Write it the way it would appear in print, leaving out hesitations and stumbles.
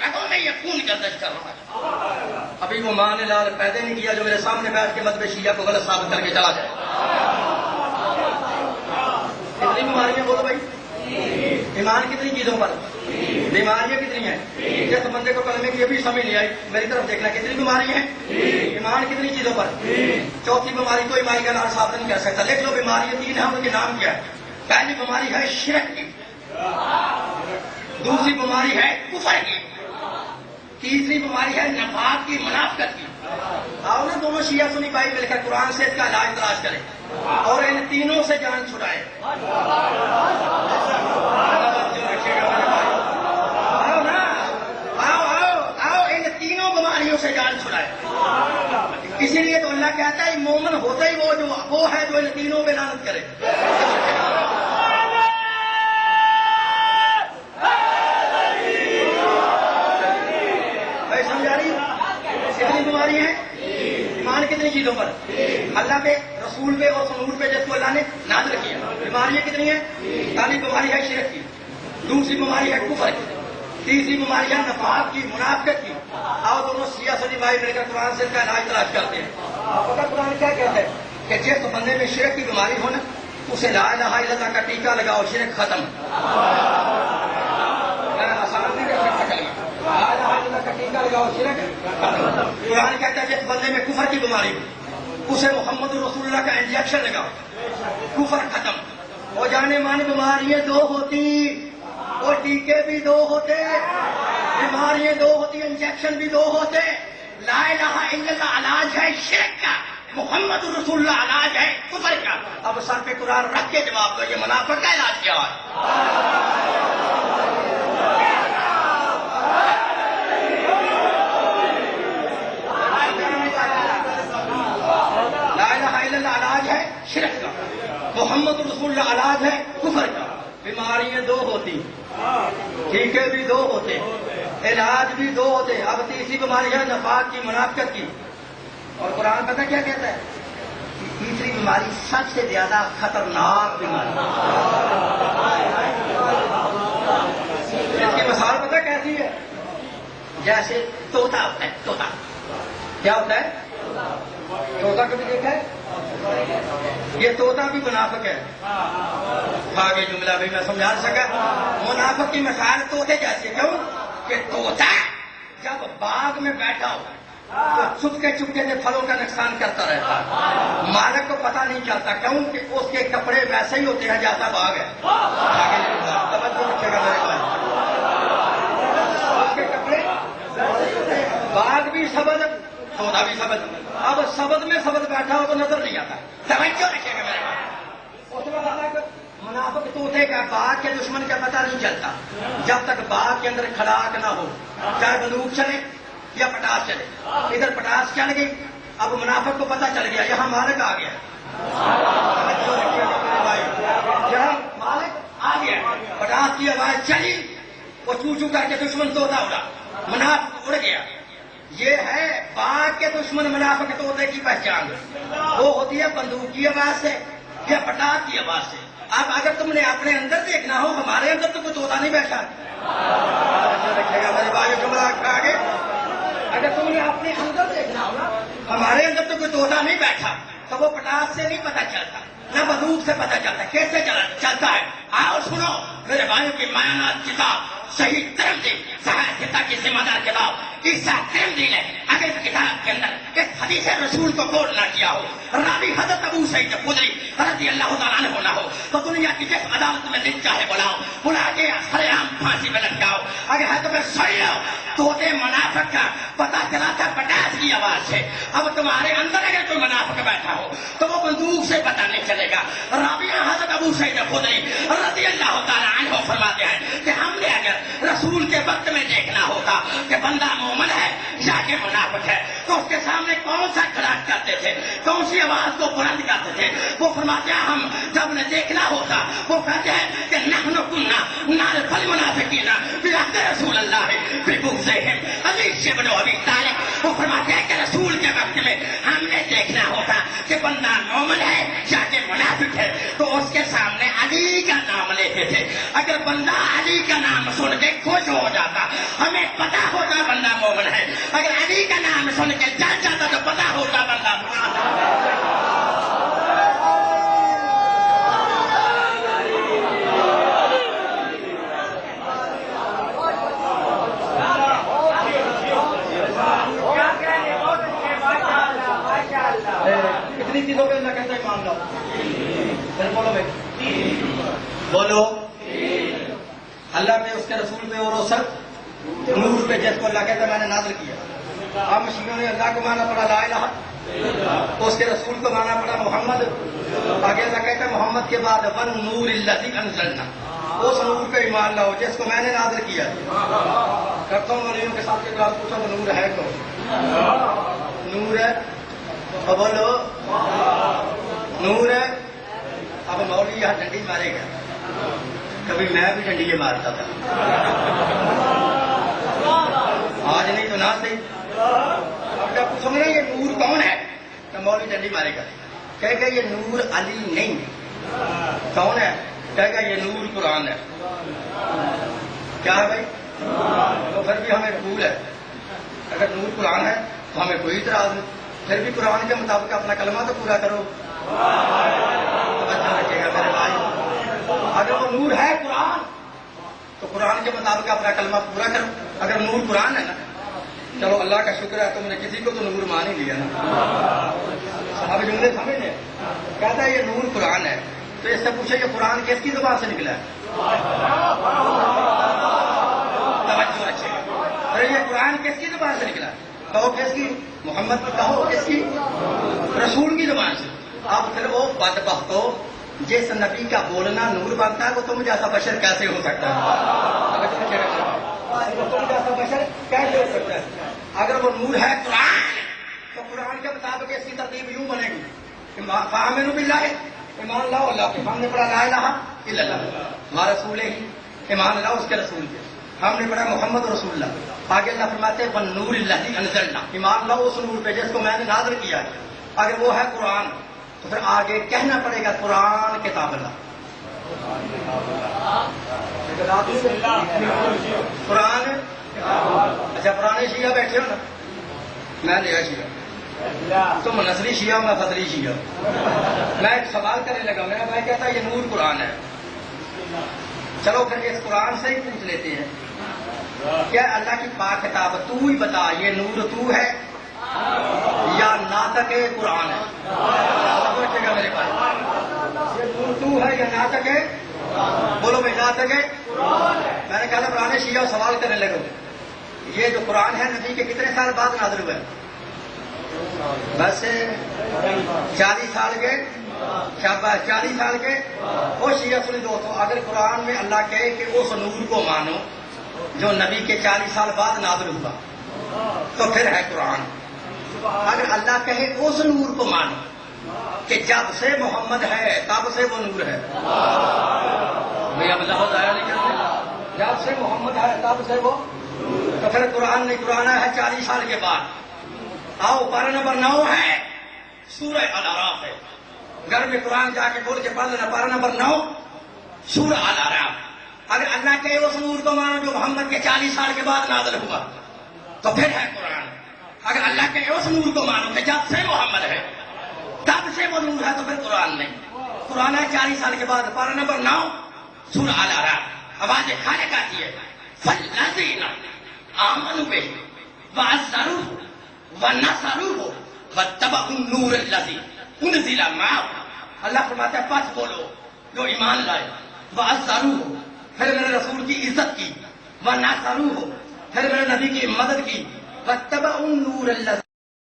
رگوں میں یہ خون گردش کر رہا ہے. ابھی وہ ماں نے لال پیدا نہیں کیا جو میرے سامنے بیٹھ کے مذہب شیعہ کو غلط ثابت کر کے چلا جائے. کتنی بیماریاں بولو بھائی؟ ایمان کتنی چیزوں پر؟ بیماریاں کتنی ہیں؟ جس بندے کو کلمے کی ابھی سمجھ نہیں آئی میری طرف دیکھنا کتنی بیماریاں ہیں؟ ایمان کتنی چیزوں پر؟ چوتھی بیماری کوئی مائی کا نام ثابت نہیں کر سکتا. لکھ لو بیماریاں تین ہیں, ان کے نام کیا ہے؟ پہلی بیماری ہے شرک کی, دوسری بیماری ہے کفر کی, تیسری بیماری ہے نفاق کی, منافقت کی. آؤ نا دونوں شیعہ سنی بھائی مل کر قرآن سے اس کا علاج تلاش کریں اور ان تینوں سے جان چھڑائے. آؤ نا, آؤ آؤ آؤ ان تینوں بیماریوں سے جان چھڑائے. اسی لیے تو اللہ کہتا ہے مومن ہوتا ہی وہ ہے جو ان تینوں پہ لعنت کرے. کتنی بیماری ہیں؟ ایمان کتنی چیزوں پر؟ اللہ پہ, رسول پہ اور سنور پہ جس کو اللہ نے نازل کیا. بیماریاں کتنی ہیں؟ پہلی بیماری ہے شرک کی, دوسری بیماری ہے کفر کی, تیسری بیماری ہے نفاق کی, منافقت کی. آؤ دونوں شیعہ سنی بھائی مل کر قرآن سے اس کا علاج تلاش کرتے ہیں. پتہ قرآن کیا کہتا ہے کہ جس بندے میں شرک کی بیماری ہو نا اسے لا الہ الا اللہ کا ٹیکہ لگاؤ, شرک ختم. آسان نہیں کر سکتا چلیے, لا الہ الا اللہ کا ٹیکہ لگاؤ, شرک ختم. قرآن کہتا ہے جس بندے میں کفر کی بیماری ہو اسے محمد رسول اللہ کا انجیکشن لگاؤ, کفر ختم. ہو جانے مانے بیماریاں دو ہوتی اور ٹیکے بھی دو ہوتے, بیماریاں دو ہوتی, انجیکشن بھی دو ہوتے. لا الہ الا اللہ علاج ہے شرک کا, محمد رسول اللہ علاج ہے کفر کا. اب سر پہ قرآن رکھ کے جواب دو یہ منافق کا علاج کیا ہے؟ علاج ہے شرک کا, محمد رسول اللہ علاج ہے کفر کا. بیماریاں دو ہوتی, ٹھیکے بھی دو ہوتے, علاج بھی دو ہوتے. اب تیسری بیماری ہے نفاق کی, منافقت کی. اور قرآن پتہ کیا کہتا ہے؟ تیسری بیماری سب سے زیادہ خطرناک بیماری. اس کی مثال پتہ کیسی ہے؟ جیسے طوطا ہوتا ہے. طوطا کیا ہوتا ہے؟ طوطا کبھی دیکھا ہے؟ یہ طوطا بھی منافق ہے. آگے جملہ بھی میں سمجھا سکا. منافق کی مثال طوطے جیسے, کیوں کہ طوطا جب باغ میں بیٹھا ہو تو چپکے چپکے سے پھلوں کا نقصان کرتا رہتا ہے. مالک کو پتہ نہیں چلتا, کیوں کہ اس کے کپڑے ویسے ہی ہوتے ہیں جیسا باغ ہے. آگے توجہ رکھیے گا میرے پاس. اس کے کپڑے باغ بھی سبز, طوطا بھی سبز. اب سبز میں سبز بیٹھا ہو تو نظر نہیں آتا. توجہ رکھیے گا میرے پاس. اس وقت منافق طوطے کا باغ کے دشمن کا پتہ نہیں چلتا جب تک باغ کے اندر کھڑاک نہ ہو, چاہے بندوق چلے یا پٹاس چلے. ادھر پٹاس چل گئی, اب منافق کو پتہ چل گیا یہاں مالک آ گیا. یہاں مالک آ گیا, پٹاس کی آواز چلی, وہ چو چو کر کے دشمن طوطا اڑا, منافق اڑ گیا. یہ ہے باغ کے دشمن منافق طوطے کی پہچان. وہ ہوتی ہے بندوق کی آواز سے یا پٹاخ کی آواز سے. اب اگر تم نے اپنے اندر دیکھنا ہو, ہمارے اندر تو کوئی طوطا نہیں بیٹھا. رکھے گا میرے بھائی جملہ آگے. اگر تم نے اپنے اندر دیکھنا ہو نا, ہمارے اندر تو کوئی طوطا نہیں بیٹھا, تو وہ پٹاخ سے نہیں پتہ چلتا, نہ بندوق سے پتہ چلتا. کیسے چلتا ہے؟ آؤ سنو میرے بھائیوں کی مایانات کتاب صحیح ترمذی صحیح کی ذمہ دار کتاب عیسیٰ ترمذی نے اگر اس کتاب کے اندر اس حدیث رسول کو قول نہ کیا ہو, راوی حضرت ابو سعید خدری رضی اللہ تعالیٰ عنہ نہ ہو, تو دنیا کی جس عدالت میں دل چاہے بلاؤ, بلا کے سر عام پھانسی میں لٹکاؤ. اگر ہے تو پھر سن لو, طوطے منافق کا پتہ چلا تھا پٹاس کی آواز سے. اب تمہارے اندر اگر کوئی منافق بیٹھا ہو تو وہ بندوق سے پتہ نہیں چلے گا. راوی حضرت ابو سعید خدری رضی اللہ تعالیٰ عنہ فرماتے ہیں کہ ہم نے اگر رسول کے وقت میں دیکھنا ہوتا کہ بندہ مومن ہے یا کہ منافق ہے, تو اس کے سامنے کون سا کھڑا کرتے تھے, کون سی آواز کو بلند کرتے تھے؟ وہ فرماتے ہیں ہم جب نے دیکھنا ہوتا وہ کہتے ہیں کہ نحن كنا نعرف المنافقین بعهد رسول اللہ ببغضهم علی بن ابی طالب. وہ فرماتے ہیں کہ رسول کے وقت میں ہم نے دیکھنا ہوتا کہ بندہ مومن ہے یا کہ منافق ہے, تو اس کے سامنے علی کا نام لیتے تھے. اگر بندہ علی کا نام سن کے خوش ہو جاتا, ہمیں پتا ہوتا بندہ مومن ہے. اگر علی کا نام سن کے جل جاتا تو پتا ہوتا بندہ کتنی چیزوں پہ اللہ کہتا ہے مان لو. بولو بھائی, بولو. اللہ پہ, اس کے رسول پہ, اور وہ سب نور پہ جس کو اللہ کہتا ہے میں نے نازل کیا. آپ مشینوں نے اللہ کو مانا پڑا لا الہ, اس کے رسول کو مانا پڑا محمد. آگے اللہ کہتا ہے محمد کے بعد ون نور الذی انزلنا, اس نور پہ ایمان لاؤ جس کو میں نے نازل کیا. کرتا ہوں ولیوں کے ساتھ کے بعد پوچھو تو نور ہے کون؟ نور ہے. اب بولو نور ہے. اب مولوی یہاں ڈنڈی مارے گا, کبھی میں بھی ڈنڈی مارتا تھا, آج نہیں تو نہ صحیح. اب جب پوچھو گے یہ نور کون ہے تو مولوی ڈنڈی مارے گا, کہے گا یہ نور علی نہیں ہے. کون ہے؟ کہے گا یہ نور قرآن ہے. کیا ہے بھائی؟ تو پھر بھی ہمیں قبول ہے. اگر نور قرآن ہے تو ہمیں کوئی اعتراض نہیں, پھر بھی قرآن کے مطابق اپنا کلمہ تو پورا کرو. اچھا لگے گا میرے بھائی. اگر وہ نور ہے قرآن تو قرآن کے مطابق اپنا کلمہ پورا کرو. اگر نور قرآن ہے نا, چلو اللہ کا شکر ہے تم نے کسی کو تو نور مان ہی لیا نا. اب جملے سمجھ لیں. کہتا ہے یہ نور قرآن ہے, تو اس سے پوچھے کہ قرآن کس کی زبان سے نکلا ہے؟ توجہ اچھے. ارے یہ قرآن کس کی زبان سے نکلا ہے؟ کہو کس کی؟ محمد کی. کہو کس کی؟ رسول کی زبان سے. اب پھر وہ بدبخت ہو جس نبی کا بولنا نور بنتا ہے وہ تم جیسا بشر کیسے ہو سکتا ہے؟ تم جیسا بشر کیسے ہو سکتا ہے؟ اگر وہ نور ہے قرآن تو قرآن کے مطابق اس کی ترتیب یوں بنے گی. فآمنوا باللہ, ایمان لاؤ اللہ کے. ہم نے پڑھا لا الہ الا اللہ, ہمارا رسول ہی, ایمان لاؤ اس کے رسول کے. ہم نے پڑھا محمد رسول اللہ. آگے اللہ فرماتے ہیں والنور الذی انزلنا, ایمان لاؤ اس نور پہ جس کو میں نے نازل کیا. اگر وہ ہے قرآن تو پھر آگے کہنا پڑے گا قرآن کتاب اللہ. قرآن. اچھا پرانے شیعہ بیٹھے ہو نا, میں نیا شیعہ, تم نسلی شیعہ, میں فضلی شیعہ. میں ایک سوال کرنے لگا, میرا بھائی کہتا ہے یہ نور قرآن ہے. چلو پھر اس قرآن سے ہی پوچھ لیتے ہیں, کیا اللہ کی پاک کتاب تو ہی بتا یہ نور تو ہے یا ناطق قرآن ہے؟ سمجھے گا میرے پاس, یہ نور تو ہے یا ناطق ہے؟ بولو بھائی ناطق ہے. میں نے کہا تھا پرانے شیعہ سوال کرنے لگے, یہ جو قرآن ہے نبی کے کتنے سال بعد نازل ہوا ہے؟ بس 40 سال کے. شاباش 40 سال کے. وہ شیعہ سنی دوستوں, اگر قرآن میں اللہ کہے کہ اس نور کو مانو جو نبی کے 40 سال بعد نازل ہوا تو پھر ہے قرآن. اگر اللہ کہے اس نور کو مانو کہ جب سے محمد ہے تب سے وہ نور ہے, اب لفظ آیا نہیں کرتے, جب سے محمد ہے تب سے وہ, تو پھر قرآن نہیں, قرآن ہے 40 سال کے بعد. آؤ پارہ نمبر 9 ہے, سورہ الاعراف ہے. گھر میں قرآن جا کے بول کے پڑھ لینا, پارہ نمبر 9 سورہ الاعراف. اگر اللہ کے اس نور کو مانو جو محمد کے 40 سال کے بعد نازل ہوا تو پھر ہے قرآن. اگر اللہ کے اس نور کو مانو کہ جب سے محمد ہے تب سے وہ نور ہے تو پھر قرآن نہیں. قرآن ہے 40 سال کے بعد. پارہ نمبر 9 سورہ الاعراف. آواز خالق آتی ہے فالذین آمنوا بہ وعزروہ ونصروہ واتبعوا النور الذی انزل معہ. اللہ فرماتا ہے پس بولو جو ایمان لائے, وعزروہ پھر میرے رسول کی عزت کی, ونصروہ پھر میرے نبی کی مدد کی, واتبعوا النور الذی